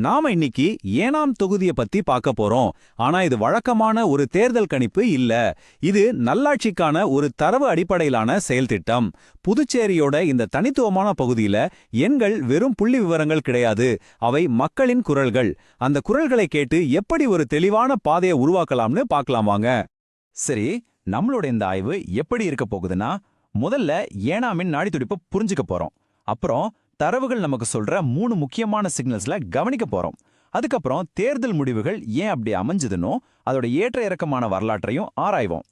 நாம இன்னைக்கு ஏனாம் தொகுதியை பத்தி பார்க்க போறோம். ஆனா இது வழக்கமான ஒரு தேர்தல் கணிப்பு இல்ல. இது நல்லாட்சிக்கான ஒரு தரவு அடிப்படையிலான செயல் திட்டம். புதுச்சேரியோட இந்த தனித்துவமான பகுதியில எண்கள் வெறும் புள்ளி விவரங்கள் கிடையாது. அவை மக்களின் குரல்கள். அந்த குரல்களை கேட்டு எப்படி ஒரு தெளிவான பாதையை உருவாக்கலாம்னு பார்க்கலாம் வாங்க. சரி, நம்மளோட இந்த ஆய்வு எப்படி இருக்க போகுதுன்னா, முதல்ல ஏனாமின் நாடித்துடிப்பை புரிஞ்சுக்க போறோம். அப்புறம் தரவுகள் நமக்கு சொல்ற 3 முக்கியமான சிக்னல்ஸ்ல கவனிக்க போறோம். அதுக்கப்புறம் தேர்தல் முடிவுகள் ஏன் அப்படி அமைஞ்சதுன்னோ அதோட ஏற்ற இறக்கமான வரலாற்றையும் ஆராய்வோம்.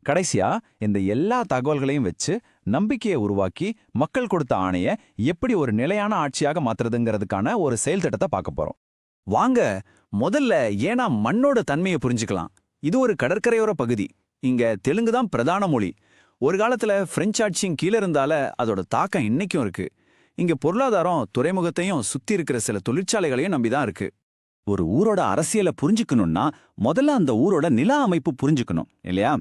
கடைசியா இந்த எல்லா தகவல்களையும் வச்சு நம்பிக்கையை உருவாக்கி மக்கள் கொடுத்த ஆணைய எப்படி ஒரு நிலையான ஆட்சியாக மாத்துறதுங்கிறதுக்கான ஒரு செயல் திட்டத்தை பார்க்க போறோம். வாங்க, முதல்ல ஏனா மண்ணோட தன்மையை புரிஞ்சுக்கலாம். இது ஒரு கடற்கரையோர பகுதி. இங்க தெலுங்கு தான் பிரதான மொழி. ஒரு காலத்துல பிரெஞ்சு ஆட்சியும் கீழே இருந்தால அதோட தாக்கம் இன்னைக்கும் இருக்கு. இங்க பொருளாதாரம் துறைமுகத்தையும் சுத்தி இருக்கிற சில தொழிற்சாலைகளையும் நம்பிதான் இருக்கு. ஒரு ஊரோட அரசியலை புரிஞ்சுக்கணும்னா முதல்ல அந்த ஊரோட நில அமைப்பு புரிஞ்சுக்கணும் இல்லையா?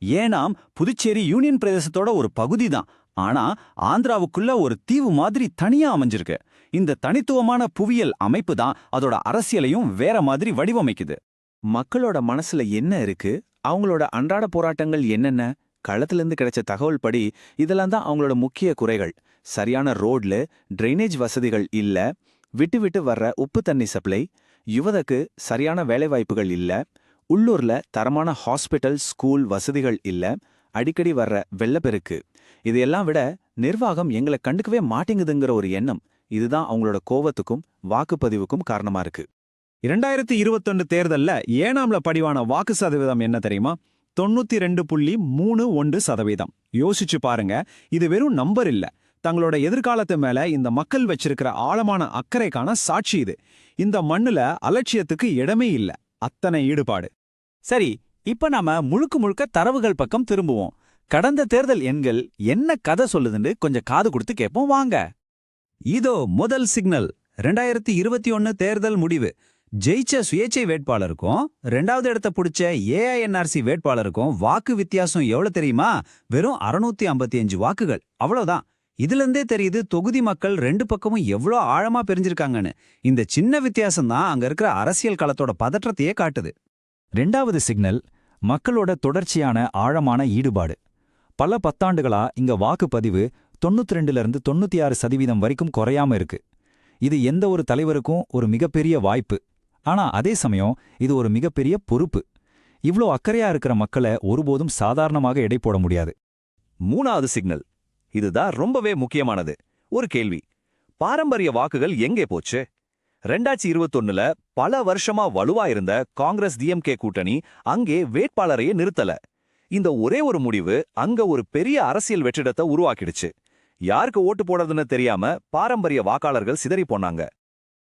ஏனாம் புதுச்சேரி யூனியன் பிரதேசத்தோட ஒரு பகுதி தான். ஆனா ஆந்திராவுக்குள்ள ஒரு தீவு மாதிரி தனியா அமைஞ்சிருக்கு. இந்த தனித்துவமான புவியியல் அமைப்பு தான் அதோட அரசியலையும் வேற மாதிரி வடிவமைக்குது. மக்களோட மனசுல என்ன இருக்கு, அவங்களோட அன்றாட போராட்டங்கள் என்னென்ன, களத்திலிருந்து கிடைச்ச தகவல் படி இதெல்லாம் தான் அவங்களோட முக்கிய குறைகள். சரியான ரோட்ல ட்ரைனேஜ் வசதிகள் இல்ல, விட்டு விட்டு வர்ற உப்பு தண்ணி சப்ளை, யுவதற்கு சரியான வேலைவாய்ப்புகள் இல்ல, உள்ளூர்ல தரமான ஹாஸ்பிட்டல் ஸ்கூல் வசதிகள் இல்ல, அடிக்கடி வர்ற வெள்ளப்பெருக்கு. இதையெல்லாம் விட நிர்வாகம் எங்களை கண்டுக்கவே மாட்டேங்குதுங்கிற ஒரு எண்ணம், இதுதான் அவங்களோட கோவத்துக்கும் வாக்குப்பதிவுக்கும் காரணமா இருக்கு. 2021 தேர்தல்ல ஏனாம்ல பதிவான வாக்கு சதவீதம் என்ன தெரியுமா? 92.31%. யோசிச்சு பாருங்க, இது வெறும் நம்பர் இல்ல, தங்களோட எதிர்காலத்து மேல இந்த மக்கள் வச்சிருக்கிற ஆழமான அக்கறைக்கான சாட்சி இது. இந்த மண்ணுல அலட்சியத்துக்கு இடமே இல்ல, அத்தனை ஈடுபாடு. சரி, இப்ப நாம முழுக்க முழுக்க தரவுகள் பக்கம் திரும்புவோம். கடந்த தேர்தல் எண்கள் என்ன கதை சொல்லுதுன்னு கொஞ்சம் காது கொடுத்து கேட்போம் வாங்க. இதோ முதல் சிக்னல். 2021 தேர்தல் முடிவு. ஜெயிச்ச சுயேட்சை வேட்பாளருக்கும் 2வது இடத்த பிடிச்ச ஏஐஎன்ஆர்சி வேட்பாளருக்கும் வாக்கு வித்தியாசம் எவ்வளவு தெரியுமா? வெறும் 655 வாக்குகள், அவ்வளவுதான். இதுல இருந்தே தெரியுது தொகுதி மக்கள் 2 பக்கமும் எவ்வளோ ஆழமா பிரிஞ்சிருக்காங்கன்னு. இந்த சின்ன வித்தியாசம் தான் அங்க இருக்கிற அரசியல் களத்தோட பதற்றத்தையே காட்டுது. 2வது சிக்னல், மக்களோட தொடர்ச்சியான ஆழமான ஈடுபாடு. பல பத்தாண்டுகளா இங்க வாக்குப்பதிவு 92லிருந்து 96% வரைக்கும் குறையாம இருக்கு. இது எந்த ஒரு தலைவருக்கும் ஒரு மிகப்பெரிய வாய்ப்பு. ஆனா அதே சமயம் இது ஒரு மிகப்பெரிய பொறுப்பு. இவ்ளோ அக்கறையா இருக்கிற மக்களை ஒருபோதும் சாதாரணமாக எடை போட முடியாது. 3வது சிக்னல், இதுதான் ரொம்பவே முக்கியமானது. ஒரு கேள்வி, பாரம்பரிய வாக்குகள் எங்கே போச்சு? 2021ல பல வருஷமா வலுவா இருந்த காங்கிரஸ் டிஎம்கே கூட்டணி அங்கே வேட்பாளரையே நிறுத்தல. இந்த ஒரே ஒரு முடிவு அங்க ஒரு பெரிய அரசியல் வெற்றிடத்தை உருவாக்கிடுச்சு. யாருக்கு ஓட்டு போடுறதுன்னு தெரியாம பாரம்பரிய வாக்காளர்கள் சிதறி போனாங்க.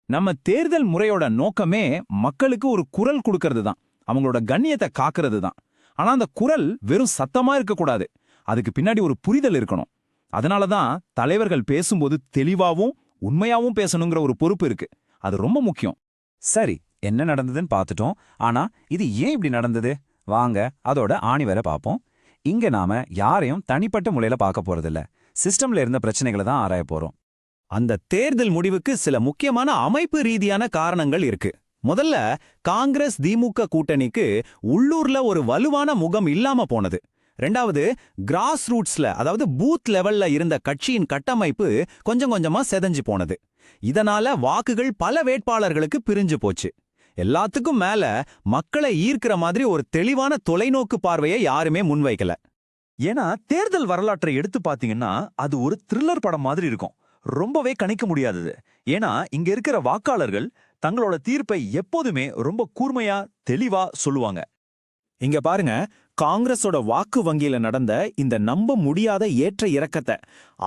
நம்ம தேர்தல் முறையோட நோக்கமே மக்களுக்கு ஒரு குரல் கொடுக்கறது தான், அவங்களோட கண்ணியத்தை காக்கிறது தான். ஆனா அந்த குரல் வெறும் சத்தமா இருக்கக்கூடாது, அதுக்கு பின்னாடி ஒரு புரிதல் இருக்கணும். அதனாலதான் தலைவர்கள் பேசும்போது தெளிவாவும் உண்மையாவும் பேசணுங்கிற ஒரு பொறுப்பு இருக்கு. அது ரொம்ப முக்கியம். சரி, என்ன நடந்ததுன்னு பார்த்துட்டோம். ஆனா இது ஏன் இப்படி நடந்தது? வாங்க அதோட ஆணிவரை பார்ப்போம். இங்க நாம யாரையும் தனிப்பட்ட முறையில பார்க்க போறதில்ல, சிஸ்டம்ல இருந்த பிரச்சனைகளை தான் ஆராய போறோம். அந்த தேர்தல் முடிவுக்கு சில முக்கியமான அமைப்பு ரீதியான காரணங்கள் இருக்கு. முதல்ல, காங்கிரஸ் திமுக கூட்டணிக்கு உள்ளூர்ல ஒரு வலுவான முகம் இல்லாம போனது. 2வது, கிராஸ் ரூட்ஸ்ல அதாவது பூத் லெவல்ல இருந்த கட்சியின் கட்டமைப்பு கொஞ்சம் கொஞ்சமா செதஞ்சு போனது. இதனால வாக்குகள் பல வேட்பாளர்களுக்கு பிரிஞ்சு போச்சு. எல்லாத்துக்கும் மேல மக்களை ஈர்க்கிற மாதிரி ஒரு தெளிவான தொலைநோக்கு பார்வையை யாருமே முன்வைக்கல. ஏன்னா தேர்தல் வரலாற்றை எடுத்து பாத்தீங்கன்னா அது ஒரு த்ரில்லர் படம் மாதிரி இருக்கும். ரொம்பவே கணிக்க முடியாதது. ஏன்னா இங்க இருக்கிற வாக்காளர்கள் தங்களோட தீர்ப்பை எப்போதுமே ரொம்ப கூர்மையா தெளிவா சொல்லுவாங்க. இங்க பாருங்க, காங்கிரஸோட வாக்கு வங்கியில நடந்த இந்த நம்ப முடியாத ஏற்ற இறக்கத்தை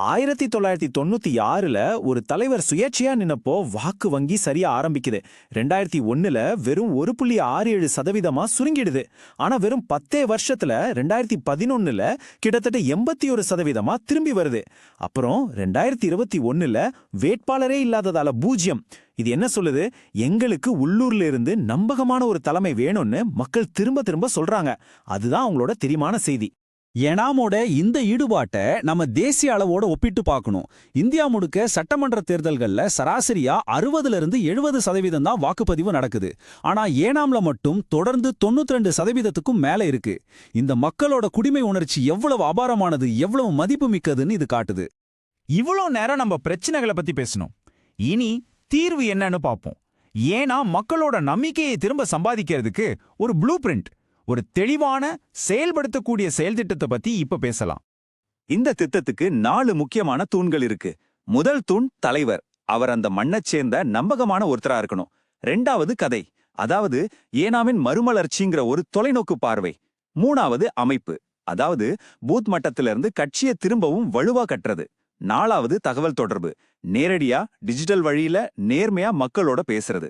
1996ல ஒரு தலைவர் சுயேட்சையா நின்னப்போ வாக்கு வங்கி சரியா ஆரம்பிக்குது. 2001ல வெறும் 1.67% சுருங்கிடுது. ஆனா வெறும் 10 வருஷத்துல 2011ல கிட்டத்தட்ட 81% திரும்பி வருது. அப்புறம் 2021ல வேட்பாளரே இல்லாததால 0. இது என்ன சொல்லுது? எங்களுக்கு உள்ளூர்ல இருந்து நம்பகமான ஒரு தலைமை வேணும்னு மக்கள் திரும்ப திரும்ப சொல்றாங்க. அதுதான் அவங்களோட தெரியுமான செய்தி. ஏனாமோட இந்த ஈடுபாட்டை நம்ம தேசிய அளவோட ஒப்பிட்டு பார்க்கணும். இந்தியா முழுக்க சட்டமன்ற தேர்தல்கள்ல சராசரியா 60-70% தான் வாக்குப்பதிவு நடக்குது. ஆனா ஏனாம்ல மட்டும் தொடர்ந்து 92%க்கும் மேல இருக்கு. இந்த மக்களோட குடிமை உணர்ச்சி எவ்வளவு அபாரமானது, எவ்வளவு மதிப்புமிக்கதுன்னு இது காட்டுது. இவ்வளோ நேரம் நம்ம பிரச்சனைகளை பத்தி பேசணும். இனி தீர்வு என்னன்னு பார்ப்போம். ஏன்னா மக்களோட நம்பிக்கையை திரும்ப சம்பாதிக்கிறதுக்கு ஒரு ப்ளூ பிரிண்ட், ஒரு தெளிவான செயல்படுத்தக்கூடிய செயல் திட்டத்தை பத்தி இப்ப பேசலாம். இந்த திட்டத்துக்கு 4 முக்கியமான தூண்கள் இருக்கு. முதல் தூண் தலைவர். அவர் அந்த மண்ணச் சேர்ந்த நம்பகமான ஒருத்தரா இருக்கணும். 2வது கதை, அதாவது ஏனாமின் மறுமலர்ச்சிங்கிற ஒரு தொலைநோக்கு பார்வை. 3வது அமைப்பு, அதாவது பூத் மட்டத்திலிருந்து கட்சியை திரும்பவும் வலுவா கட்டுறது. 4வது தகவல் தொடர்பு, நேரடியா டிஜிட்டல் வழியில நேர்மையா மக்களோட பேசுறது.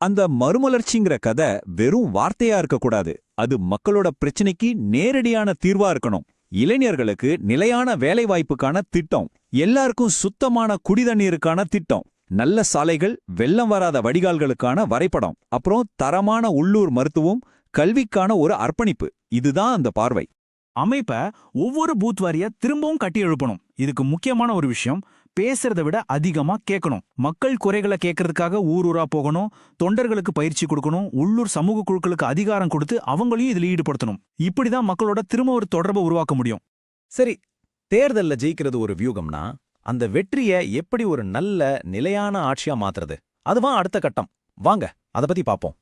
அந்த மறுமலர்ச்சிங்கிற கதை வெறும் வார்த்தையா இருக்கக்கூடாது. அது மக்களோட பிரச்சனைக்கு நேரடியான தீர்வா இருக்கணும். இளைஞர்களுக்கு நிலையான வேலைவாய்ப்புக்கான திட்டம், எல்லாருக்கும் சுத்தமான குடிதண்ணீருக்கான திட்டம், நல்ல சாலைகள், வெள்ளம் வராத வடிகால்களுக்கான வரைபடம், அப்புறம் தரமான உள்ளூர் மருத்துவம், கல்விக்கான ஒரு அர்ப்பணிப்பு. இதுதான் அந்த பார்வை. அமைப்ப ஒவ்வொரு பூத் வாரியா திரும்பவும் கட்டி எழுப்பணும். இதுக்கு முக்கியமான ஒரு விஷயம், பேசுறதை விட அதிகமா கேட்கணும். மக்கள் குறைகளை கேட்கறதுக்காக ஊர் ஊரா போகணும், தொண்டர்களுக்கு பயிற்சி கொடுக்கணும், உள்ளூர் சமூக குழுக்களுக்கு அதிகாரம் கொடுத்து அவங்களையும் இதுல ஈடுபடுத்தணும். இப்படிதான் மக்களோட திரும்ப ஒரு தொடர்பை உருவாக்க முடியும். சரி, தேர்தல்ல ஜெயிக்கிறது ஒரு வியூகம்னா, அந்த வெற்றியை எப்படி ஒரு நல்ல நிலையான ஆட்சியா மாத்துறது, அதுதான் அடுத்த கட்டம். வாங்க அத பத்தி பாப்போம்.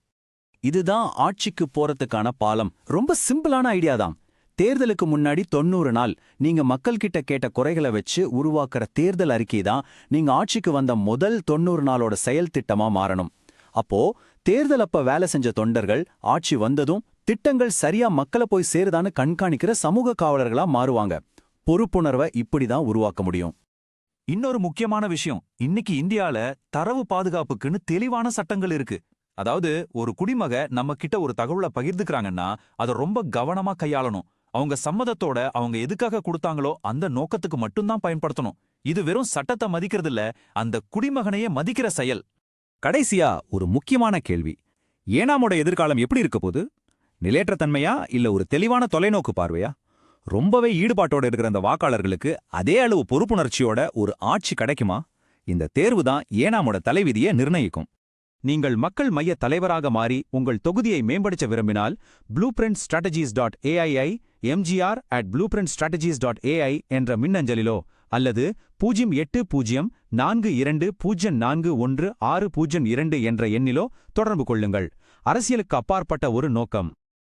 இதுதான் ஆட்சிக்கு போறதுக்கான பாலம். ரொம்ப சிம்பிளான ஐடியா தான். தேர்தலுக்கு முன்னாடி 90 நாள் நீங்க மக்கள் கிட்ட கேட்ட குறைகளை வச்சு உருவாக்குற தேர்தல் அறிக்கை தான் நீங்க ஆட்சிக்கு வந்த முதல் 90 நாளோட செயல் திட்டமா மாறணும். அப்போ தேர்தல் அப்ப வேலை செஞ்ச தொண்டர்கள் ஆட்சி வந்ததும் திட்டங்கள் சரியா மக்களை போய் சேருதான்னு கண்காணிக்கிற சமூக காவலர்களா மாறுவாங்க. பொறுப்புணர்வை இப்படிதான் உருவாக்க முடியும். இன்னொரு முக்கியமான விஷயம், இன்னைக்கு இந்தியால தரவு பாதுகாப்புக்குன்னு தெளிவான சட்டங்கள் இருக்கு. அதாவது ஒரு குடிமக நம்ம கிட்ட ஒரு தகவலை பகிர்ந்துக்கிறாங்கன்னா அதை ரொம்ப கவனமா கையாளணும். அவங்க சம்மதத்தோட அவங்க எதுக்காக கொடுத்தாங்களோ அந்த நோக்கத்துக்கு மட்டும்தான் பயன்படுத்தணும். இது வெறும் சட்டத்தை மதிக்கிறது இல்ல, அந்த குடிமகனையே மதிக்கிற செயல். கடைசியா ஒரு முக்கியமான கேள்வி, ஏனாமோட எதிர்காலம் எப்படி இருக்க போகுது? நிலையற்ற தன்மையா இல்ல ஒரு தெளிவான தொலைநோக்கு பார்வையா? ரொம்பவே ஈடுபாட்டோட இருக்கிற அந்த வாக்காளர்களுக்கு அதே அளவு பொறுப்புணர்ச்சியோட ஒரு ஆட்சி கிடைக்குமா? இந்த தேர்வு தான் ஏனாமோட தலைவிதியை நிர்ணயிக்கும். நீங்கள் மக்கள் மைய தலைவராக மாறி உங்கள் தொகுதியை மேம்படுத்த விரும்பினால் blueprintstrategies.ai mgr@blueprintstrategies.ai என்ற மின்னஞ்சலிலோ அல்லது 080420416002 என்ற எண்ணிலோ தொடர்பு கொள்ளுங்கள். அரசியலுக்கு அப்பாற்பட்ட ஒரு நோக்கம்.